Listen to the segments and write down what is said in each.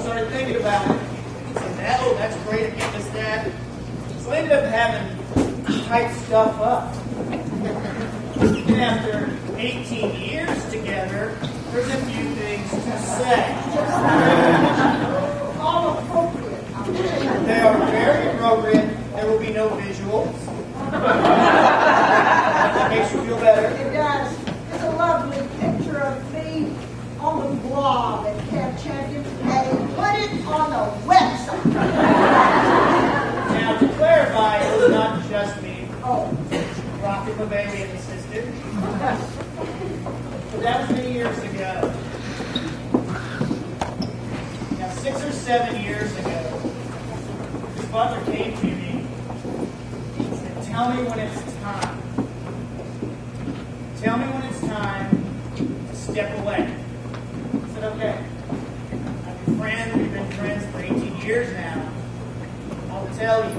started thinking about it. I said, oh, that's great, I can't miss that. So I ended up having to type stuff up. And after 18 years together, there's a few things to say. All appropriate. They are very appropriate. There will be no visuals. That makes you feel better. It does. It's a lovely picture of me on the blog at Camp Champions and put it on the website. Now, to clarify, it was not just me. Oh. Rocket Bavarian assisted. But that was many years ago. Now, 6 or 7 years ago, this Butler came to me and said, tell me when it's time. Tell me when it's time to step away. I said, okay. I'm your friend. We've been friends for 18 years now. I'll tell you.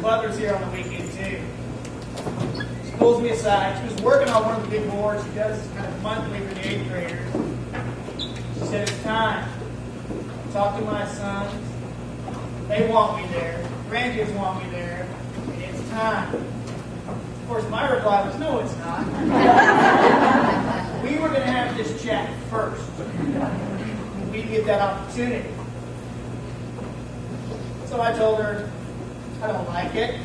Butler's here on the weekend too. She pulls me aside. She was working on one of the big boards. She does kind of monthly for the 8th graders. She said, it's time. Talk to my sons. They want me there. Grandkids want me there. It's time. Of course, my reply was, no, it's not. We were going to have this chat first. We'd get that opportunity. So I told her, I don't like it.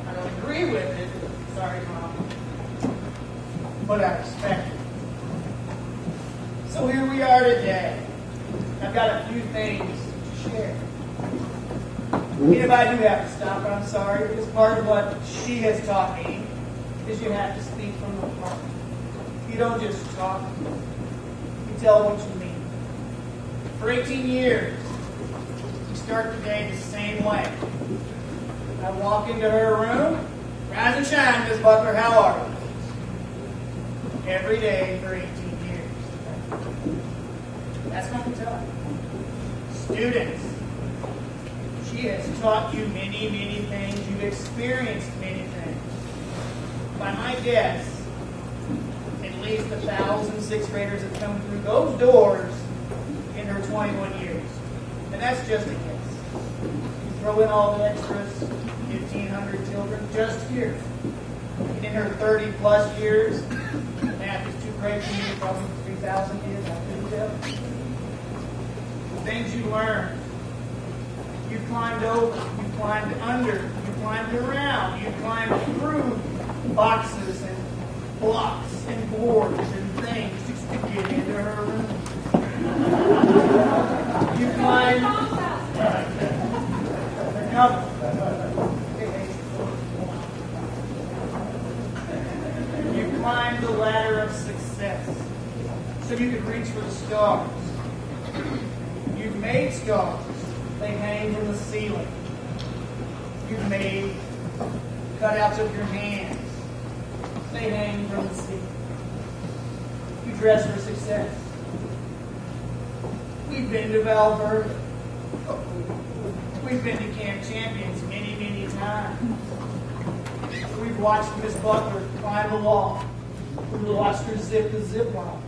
I don't agree with it. Sorry, Mom. But I respect it. So here we are today. I've got a few things to share. And if I do have to stop, I'm sorry, because part of what she has taught me is you have to speak from the heart. You don't just talk. You tell what you mean. For 18 years, we start the day the same way. I walk into her room, rise and shine, Miss Butler, how are you? Every day for 18 years. That's what I'm telling you. Students, she has taught you many, many things. You've experienced many things. By my guess, at least 1,000 6th graders have come through those doors in her 21 years. And that's just a guess. You throw in all the extras, 1,500 children just here. And in her 30-plus years, math is too great for me, probably 3,000 kids, I couldn't tell. The things you learned. You climbed over, you climbed under, you climbed around, you climbed through boxes and blocks and boards and things just to get into her room. You climbed You climbed the ladder of success so you could reach for the stars. You've made stars. They hang from the ceiling. You've made cutouts of your hands. They hang from the ceiling. You dress for success. We've been to Valverde. We've been to Camp Champions many, many times. We've watched Miss Butler climb the wall. We've watched her zip the zip line.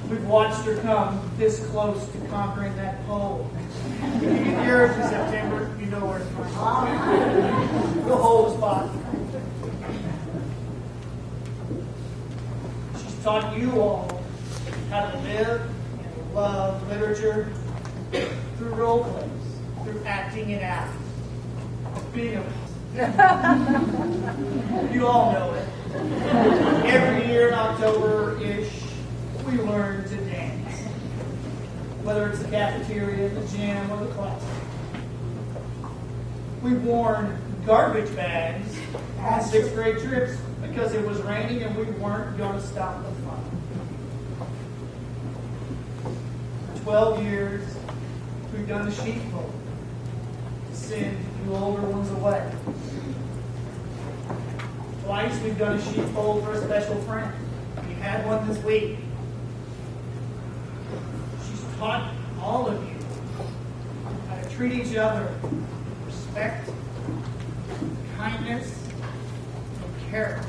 We've watched her come this close to conquering that pole. If you get yours in September, you know where it's going. We'll hold a spot. She's taught you all how to live and love literature through role plays, through acting it out, being a You all know it. Every year in October-ish, we learn to dance. Whether it's the cafeteria, the gym, or the class. We've worn garbage bags on 6th grade trips because it was raining and we weren't going to stop the fun. For 12 years, we've done the sheepfold to send you older ones away. Twice we've done a sheepfold for a special friend. We had one this week. She's taught all of you how to treat each other with respect, kindness, and character.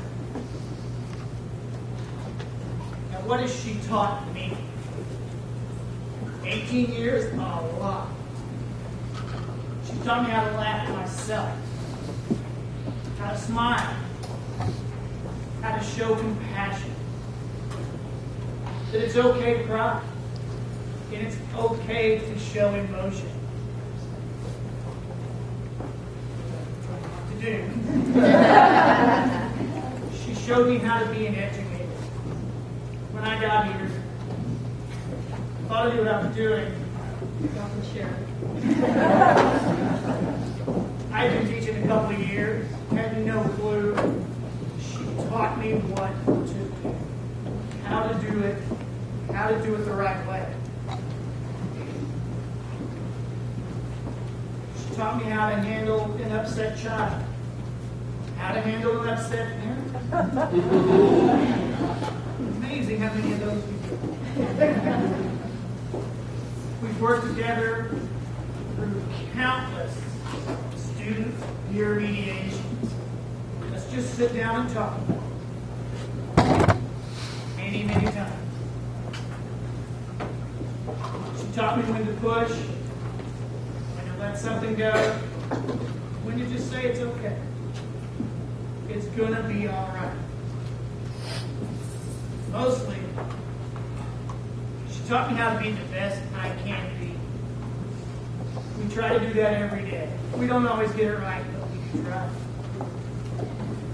Now, what has she taught me? 18 years? A lot. She taught me how to laugh at myself, how to smile, how to show compassion, that it's okay to cry, and it's okay to show emotion. To do. She showed me how to be an educator. When I got here, I thought I knew what I was doing. I've been teaching a couple of years, had no clue. She taught me what to do, how to do it the right way. She taught me how to handle an upset child, how to handle an upset parent. Amazing how many of those we do. We've worked together through countless student peer mediations. Let's just sit down and talk about it. Many, many times. She taught me when to push, when to let something go, when to just say it's okay. It's gonna be all right. Mostly, she taught me how to be the best I can be. We try to do that every day. We don't always get it right, but we do try.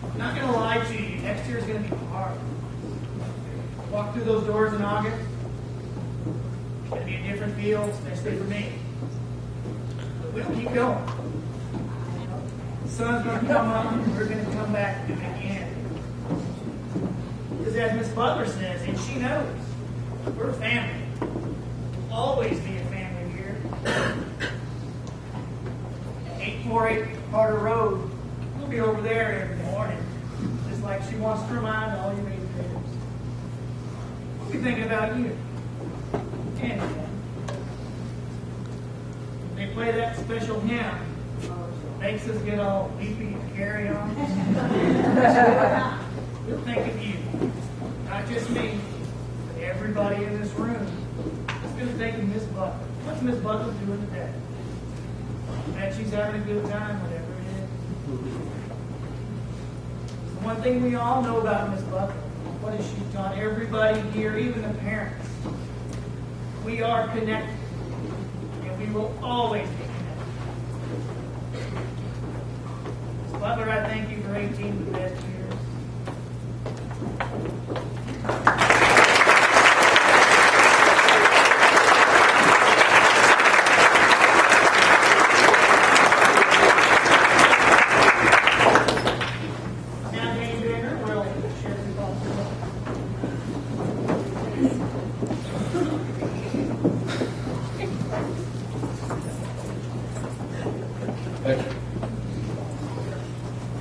I'm not going to lie to you. Next year is going to be hard. Walk through those doors in August. It's going to be a different feel, especially for me. But we'll keep going. The sun's going to come up, and we're going to come back and do it again. Because as Miss Butler says, and she knows, we're a family. We'll always be a family here. 848 Carter Road. We'll be over there every morning. Just like she wants to remind all you eighth graders. We'll be thinking about you. And they play that special hymn. Makes us get all weepy and carry on. We'll think of you. Not just me, but everybody in this room. It's going to think of Miss Butler. What's Miss Butler doing today? I bet she's having a good time, whatever it is. The one thing we all know about Miss Butler, what has she taught everybody here, even the parents? We are connected, and we will always be connected. Miss Butler, I thank you for 18 of the best years.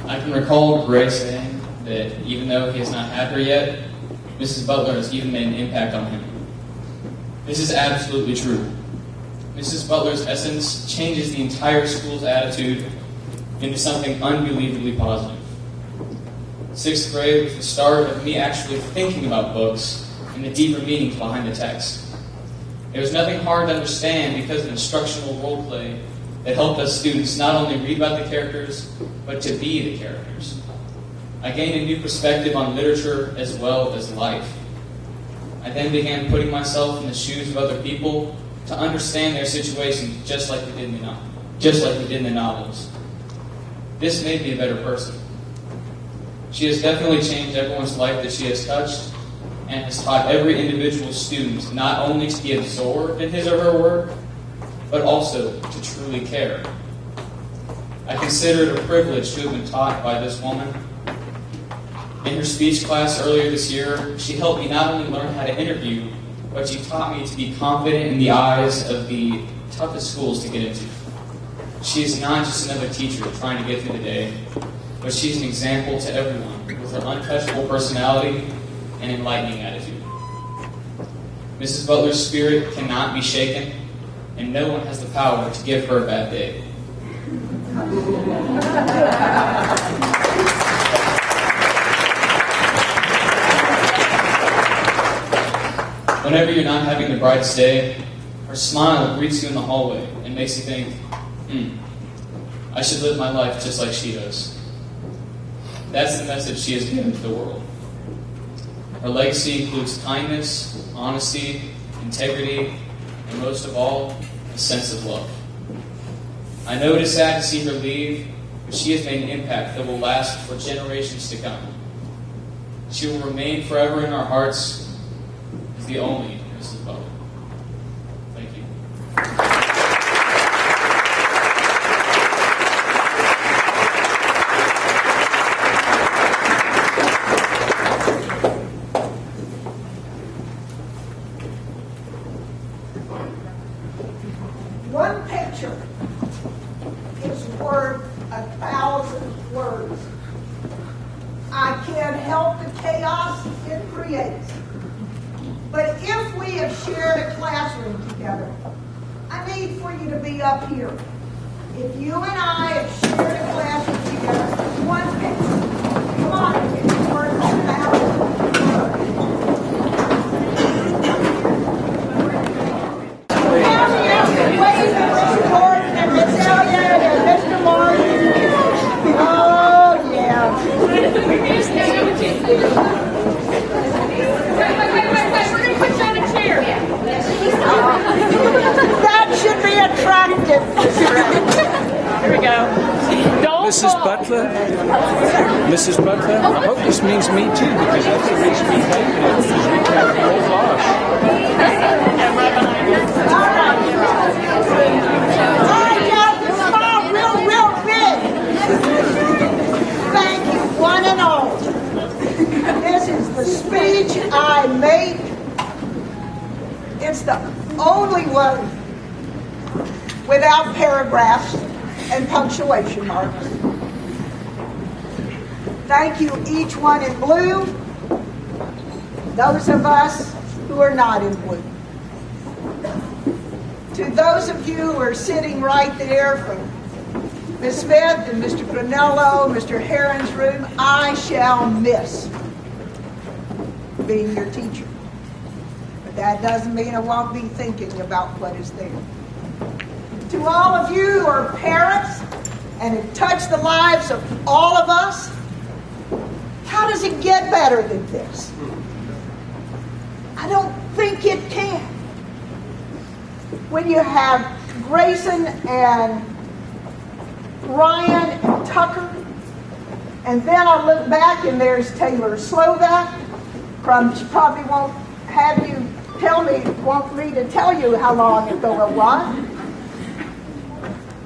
I can recall Gray saying that even though he has not had her yet, Mrs. Butler has even made an impact on him. This is absolutely true. Mrs. Butler's essence changes the entire school's attitude into something unbelievably positive. 6th grade was the start of me actually thinking about books and the deeper meanings behind the text. There was nothing hard to understand because of instructional role play that helped us students not only read about the characters, but to be the characters. I gained a new perspective on literature as well as life. I then began putting myself in the shoes of other people to understand their situations just like we did in the novels. This made me a better person. She has definitely changed everyone's life that she has touched, and has taught every individual student not only to be absorbed in his or her work, but also to truly care. I consider it a privilege to have been taught by this woman. In her speech class earlier this year, she helped me not only learn how to interview, but she taught me to be confident in the eyes of the toughest schools to get into. She is not just another teacher trying to get through the day, but she's an example to everyone with her untouchable personality and enlightening attitude. Mrs. Butler's spirit cannot be shaken, and no one has the power to give her a bad day. Whenever you're not having the brightest day, her smile greets you in the hallway and makes you think, I should live my life just like she does. That's the message she has given to the world. Her legacy includes kindness, honesty, integrity, and most of all, a sense of love. I know it is sad to see her leave, but she has made an impact that will last for generations to come. She will remain forever in our hearts as the only Mrs. Butler. Thank you. One picture is worth 1,000 words. I can't help the chaos it creates. But if we have shared a classroom together, I need for you to be up here. If you and I have shared a classroom together, one picture. Come on, it's worth 1,000 words. That should be attractive. Here we go. Mrs. Butler? Mrs. Butler? I hope this means me too, because that's the reason we came here. We have the whole class. I got the smile real big. Thank you, one and all. This is the speech I make. It's the only one without paragraphs and punctuation marks. Thank you, each one in blue, those of us who are not in blue. To those of you who are sitting right there from Ms. Smith and Mr. Granello, Mr. Heron's room, I shall miss being your teacher. But that doesn't mean I won't be thinking about what is there. To all of you who are parents and have touched the lives of all of us, how does it get better than this? I don't think it can. When you have Grayson and Ryan and Tucker, and then I look back and there's Taylor Slovak. She probably won't have you want me to tell you how long ago it was.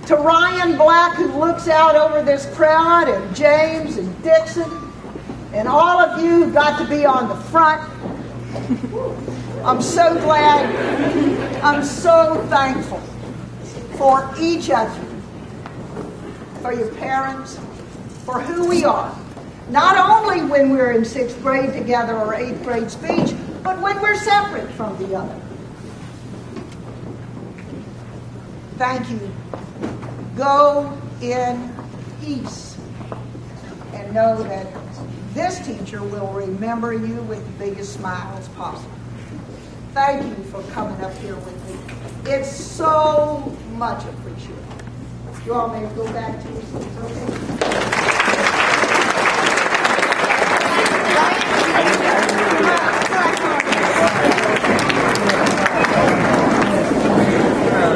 To Ryan Black, who looks out over this crowd, and James and Dixon, and all of you who got to be on the front. I'm so glad, I'm so thankful for each of you, for your parents, for who we are. Not only when we're in 6th grade together or 8th grade speech, but when we're separate from the other. Thank you. Go in peace and know that this teacher will remember you with the biggest smiles possible. Thank you for coming up here with me. It's so much appreciated. You all may go back to your seats, okay?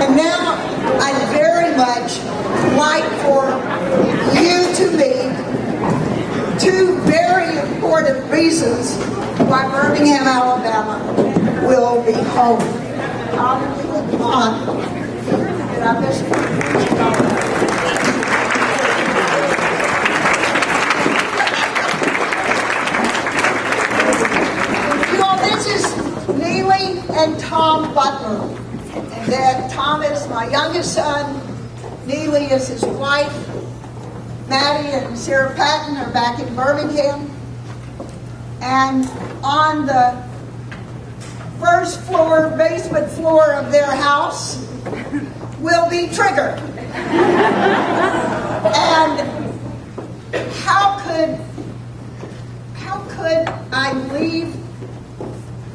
And now I'd very much like for you why Birmingham, Alabama will be home. Come on. Did I miss it? You know, this is Neely and Tom Butler. And that Tom is my youngest son. Neely is his wife. Maddie and Sarah Patton are back in Birmingham. And on the first floor, basement floor of their house will be Trigger. And how could I leave?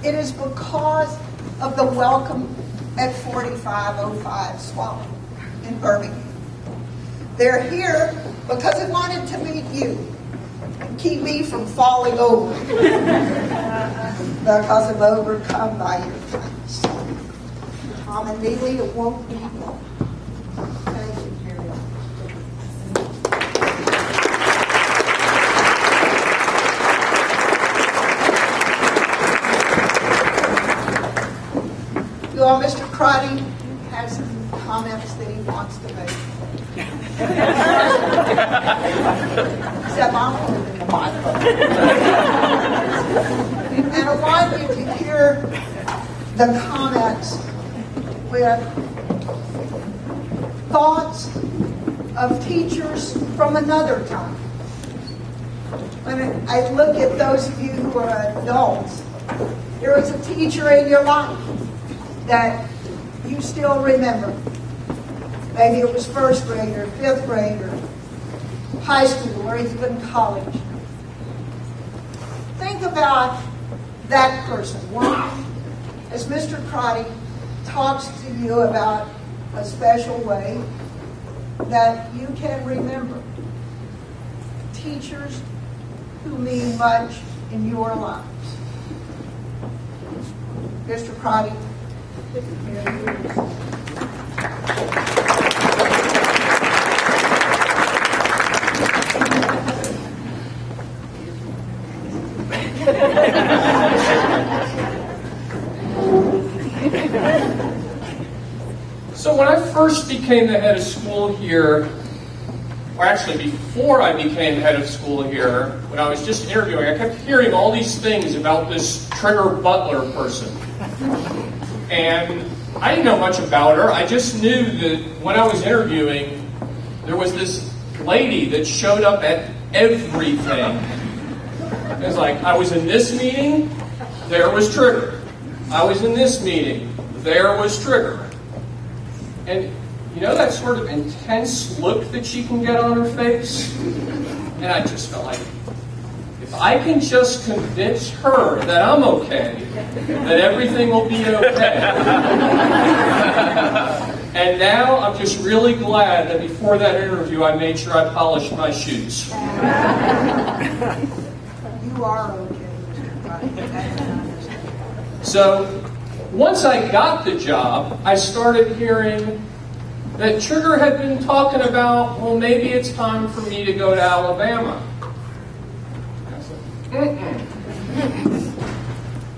It is because of the welcome at 4505 Swallow in Birmingham. They're here because they wanted to meet you and keep me from falling over because I'm overcome by your kindness. Tom and Neely, it won't be long. Thank you, Jerry. You all, Mr. Crotty has some comments that he wants to make. Except I'm holding the microphone. And I want you to hear the comments with thoughts of teachers from another time. When I look at those of you who are adults, there was a teacher in your life that you still remember. Maybe it was first grade or fifth grade or high school or even college. Think about that person. One, as Mr. Crotty talks to you about a special way that you can remember. Teachers who mean much in your lives. Mr. Crotty, here he is. So when I first became the head of school here, or actually before I became head of school here, when I was just interviewing, I kept hearing all these things about this Trigger Butler person. And I didn't know much about her. I just knew that when I was interviewing, there was this lady that showed up at everything. It was like, I was in this meeting, there was Trigger. I was in this meeting, there was Trigger. And you know that sort of intense look that she can get on her face? And I just felt like, if I can just convince her that I'm okay, that everything will be okay. And now I'm just really glad that before that interview I made sure I polished my shoes. You are okay. So once I got the job, I started hearing that Trigger had been talking about, well, maybe it's time for me to go to Alabama. I said,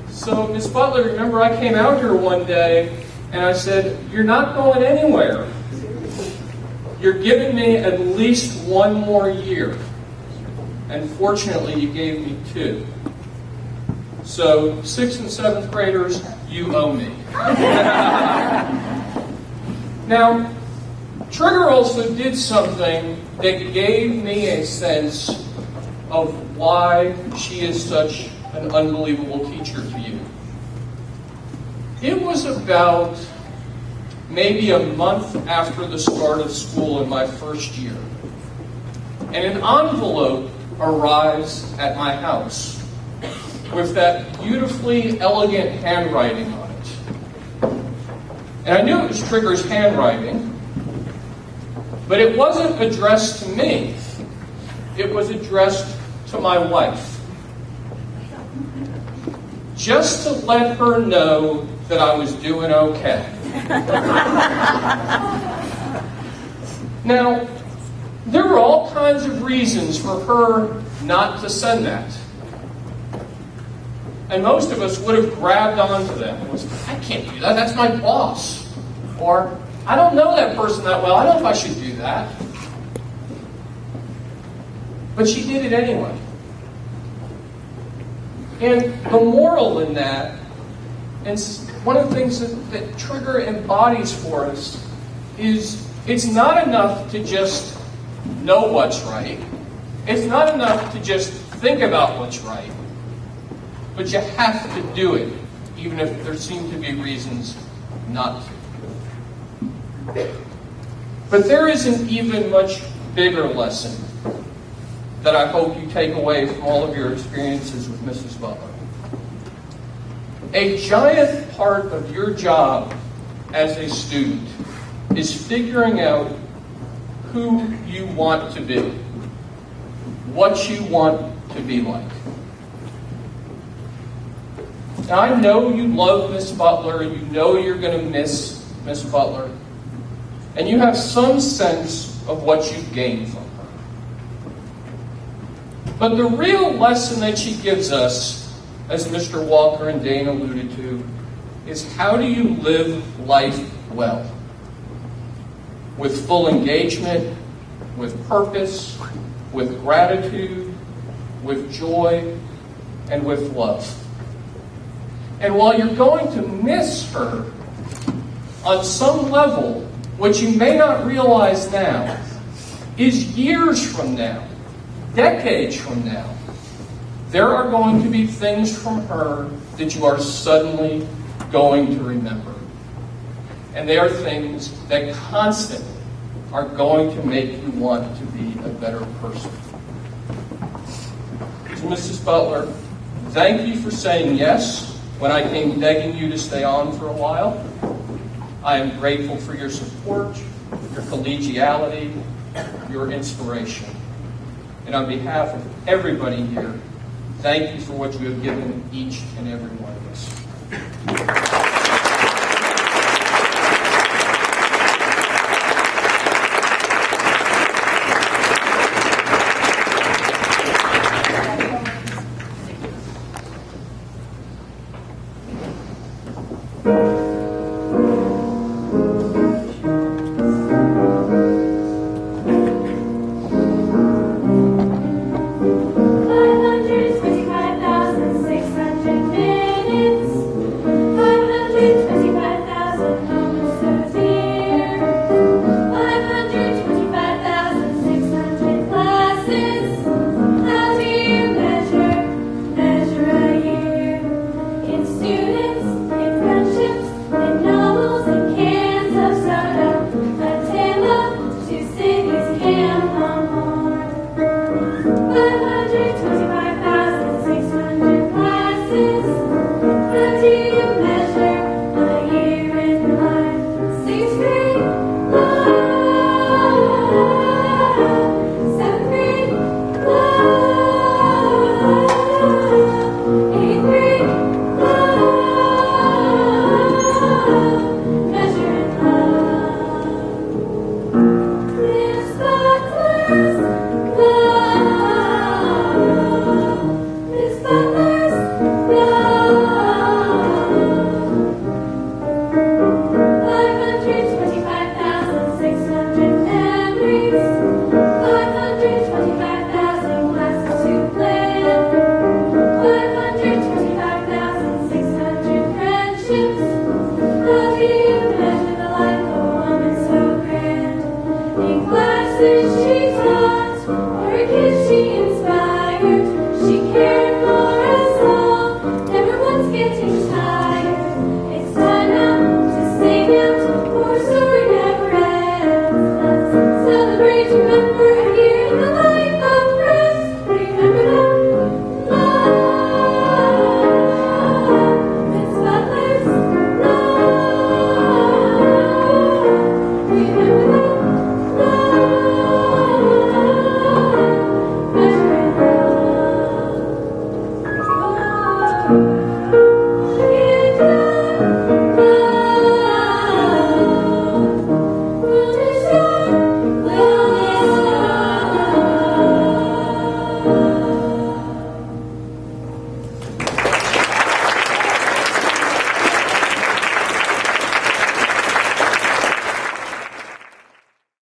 So, Ms. Butler, remember I came out here one day and I said, you're not going anywhere. You're giving me at least one more year. And fortunately, you gave me 2. So, 6th and 7th graders, you owe me. Now, Trigger also did something that gave me a sense of why she is such an unbelievable teacher to you. It was about maybe a month after the start of school in my first year, and an envelope arrives at my house with that beautifully elegant handwriting on it. And I knew it was Trigger's handwriting, but it wasn't addressed to me. It was addressed to my wife. Just to let her know that I was doing okay. Now, there were all kinds of reasons for her not to send that. And most of us would have grabbed onto them and was, I can't do that, that's my boss. Or, I don't know that person that well, I don't know if I should do that. But she did it anyway. And the moral in that, and one of the things that Trigger embodies for us, is it's not enough to just know what's right. It's not enough to just think about what's right. But you have to do it, even if there seem to be reasons not to. But there is an even much bigger lesson that I hope you take away from all of your experiences with Mrs. Butler. A giant part of your job as a student is figuring out who you want to be, what you want to be like. Now, I know you love Miss Butler, and you know you're going to miss Miss Butler, and you have some sense of what you've gained from her. But the real lesson that she gives us, as Mr. Walker and Dane alluded to, is how do you live life well? With full engagement, with purpose, with gratitude, with joy, and with love. And while you're going to miss her, on some level, what you may not realize now is years from now, decades from now, there are going to be things from her that you are suddenly going to remember. And they are things that constantly are going to make you want to be a better person. So, Mrs. Butler, thank you for saying yes when I came begging you to stay on for a while. I am grateful for your support, your collegiality, your inspiration. And on behalf of everybody here, thank you for what you have given each and every one of us.